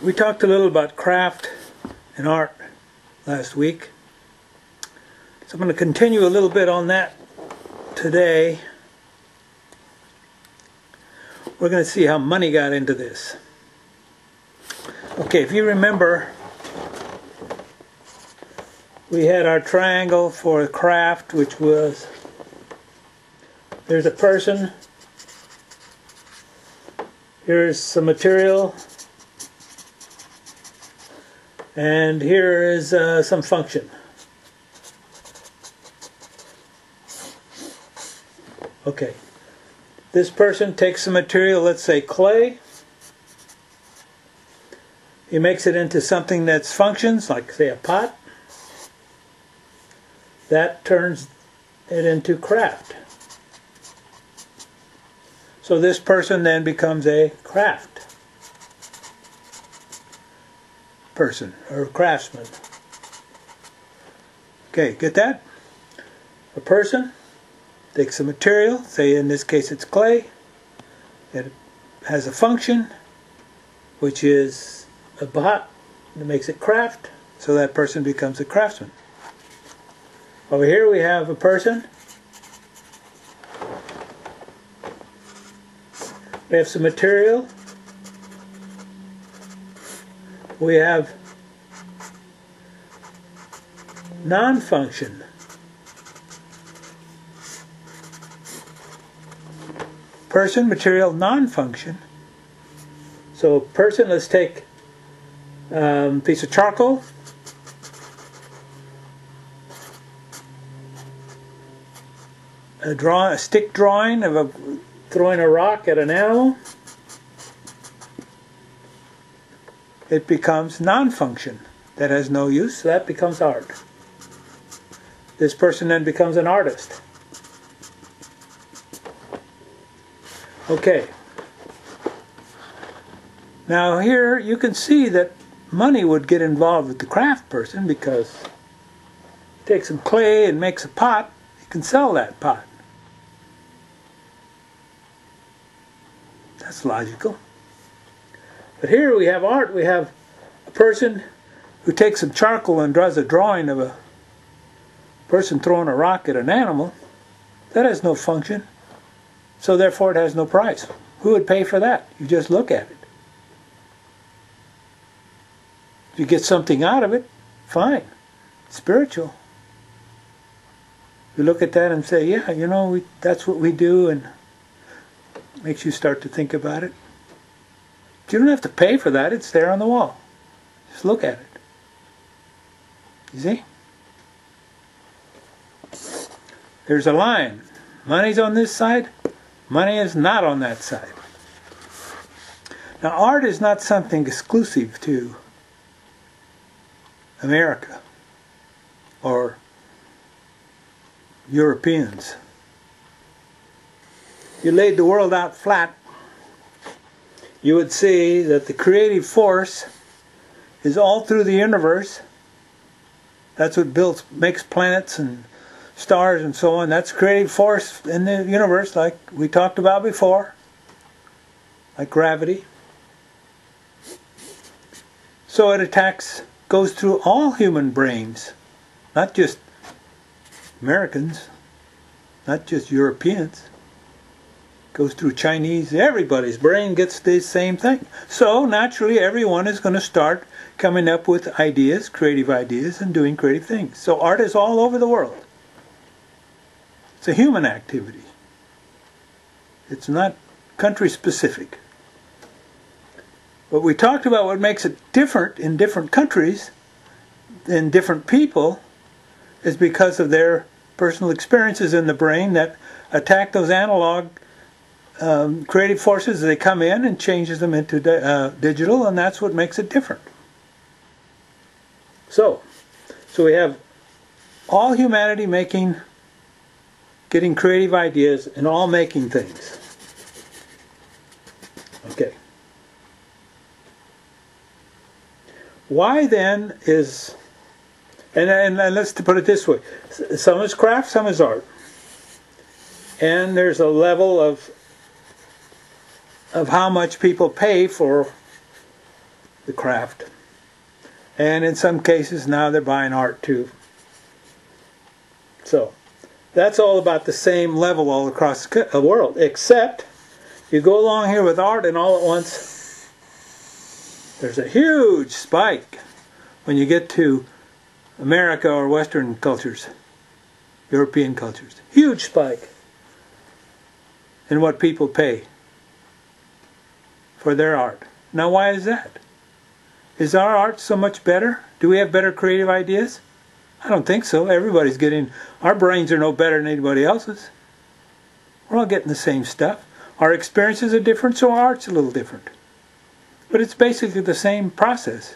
We talked a little about craft and art last week, so I'm going to continue a little bit on that today. We're going to see how money got into this. Okay, if you remember, we had our triangle for craft, which was, there's a person, here's some material, and here is some function. Okay, this person takes some material, let's say clay. He makes it into something that's functions, like say a pot. That turns it into craft. So this person then becomes a craft person or craftsman. Okay, get that? A person takes a material, say in this case it's clay. It has a function, which is a pot that makes it craft, so that person becomes a craftsman. Over here we have a person. We have some material. We have non-function. Person, material, non-function. So person, let's take a piece of charcoal. A stick drawing of throwing a rock at an animal. It becomes non-function. That has no use, so that becomes art. This person then becomes an artist. Okay. Now here you can see that money would get involved with the craft person, because he takes some clay and makes a pot. He can sell that pot. That's logical. But here we have art. We have a person who takes some charcoal and draws a drawing of a person throwing a rock at an animal. That has no function, so therefore it has no price. Who would pay for that? You just look at it. If you get something out of it, fine. It's spiritual. You look at that and say, yeah, you know, that's what we do, and makes you start to think about it. You don't have to pay for that. It's there on the wall. Just look at it. You see? There's a line. Money's on this side. Money is not on that side. Now, art is not something exclusive to America or Europeans. You laid the world out flat, you would see that the creative force is all through the universe. That's what makes planets and stars and so on. That's creative force in the universe, like we talked about before, like gravity. So it goes through all human brains, not just Americans, not just Europeans. Goes through Chinese. Everybody's brain gets the same thing. So naturally everyone is going to start coming up with ideas, creative ideas, and doing creative things. So art is all over the world. It's a human activity. It's not country specific. But we talked about what makes it different in different countries, in different people, is because of their personal experiences in the brain that attack those analog creative forces. They come in and changes them into digital, and that's what makes it different. So we have all humanity getting creative ideas and all making things. Okay. Why then is, and let's put it this way, some is craft, some is art. And there's a level of how much people pay for the craft. And in some cases now they're buying art too. So that's all about the same level all across the world, except you go along here with art and all at once there's a huge spike when you get to America or Western cultures, European cultures. Huge spike in what people pay for their art. Now why is that? Is our art so much better? Do we have better creative ideas? I don't think so. Everybody's getting, our brains are no better than anybody else's. We're all getting the same stuff. Our experiences are different, so our art's a little different. But it's basically the same process.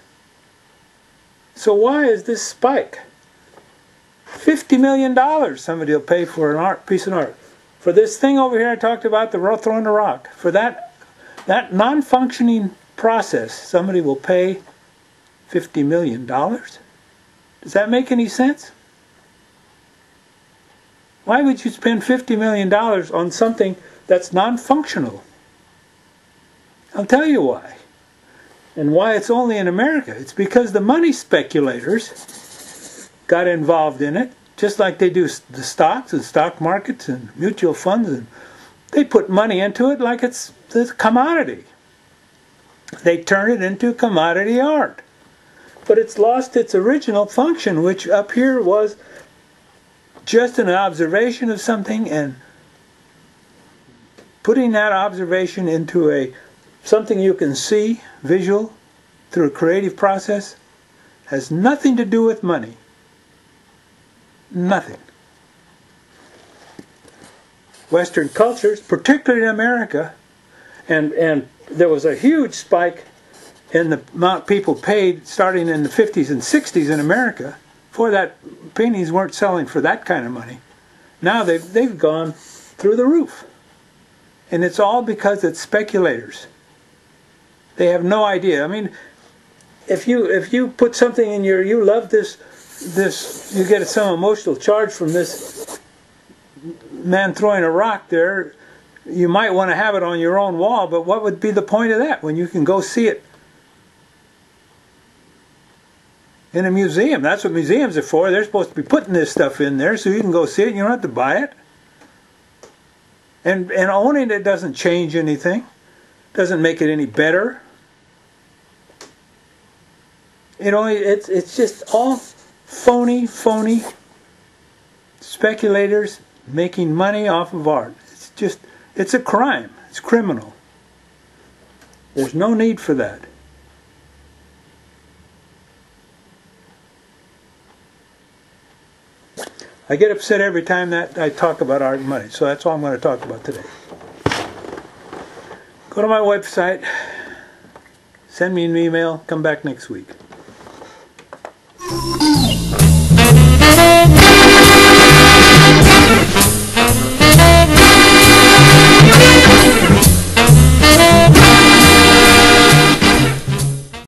So why is this spike? $50 million somebody will pay for an piece of art. For this thing over here I talked about, the throwing the rock. For that non-functioning process, somebody will pay $50 million? Does that make any sense? Why would you spend $50 million on something that's non-functional? I'll tell you why. And why it's only in America. It's because the money speculators got involved in it, just like they do the stocks and stock markets and mutual funds. And they put money into it like it's a commodity. They turn it into commodity art. But it's lost its original function, which up here was just an observation of something, and putting that observation into something you can see, visual, through a creative process, has nothing to do with money. Nothing. Western cultures, particularly in America, and there was a huge spike in the amount people paid starting in the 50s and 60s in America. Before that, paintings weren't selling for that kind of money. Now they've gone through the roof. And it's all because it's speculators. They have no idea. I mean, if you put something in you love this, you get some emotional charge from this man throwing a rock there, you might want to have it on your own wall, but what would be the point of that when you can go see it in a museum? That's what museums are for. They're supposed to be putting this stuff in there so you can go see it and you don't have to buy it. And owning it doesn't change anything. Doesn't make it any better. It's just all phony speculators making money off of art. It's a crime. It's criminal. There's no need for that. I get upset every time that I talk about art and money, so that's all I'm going to talk about today. Go to my website, send me an email, come back next week.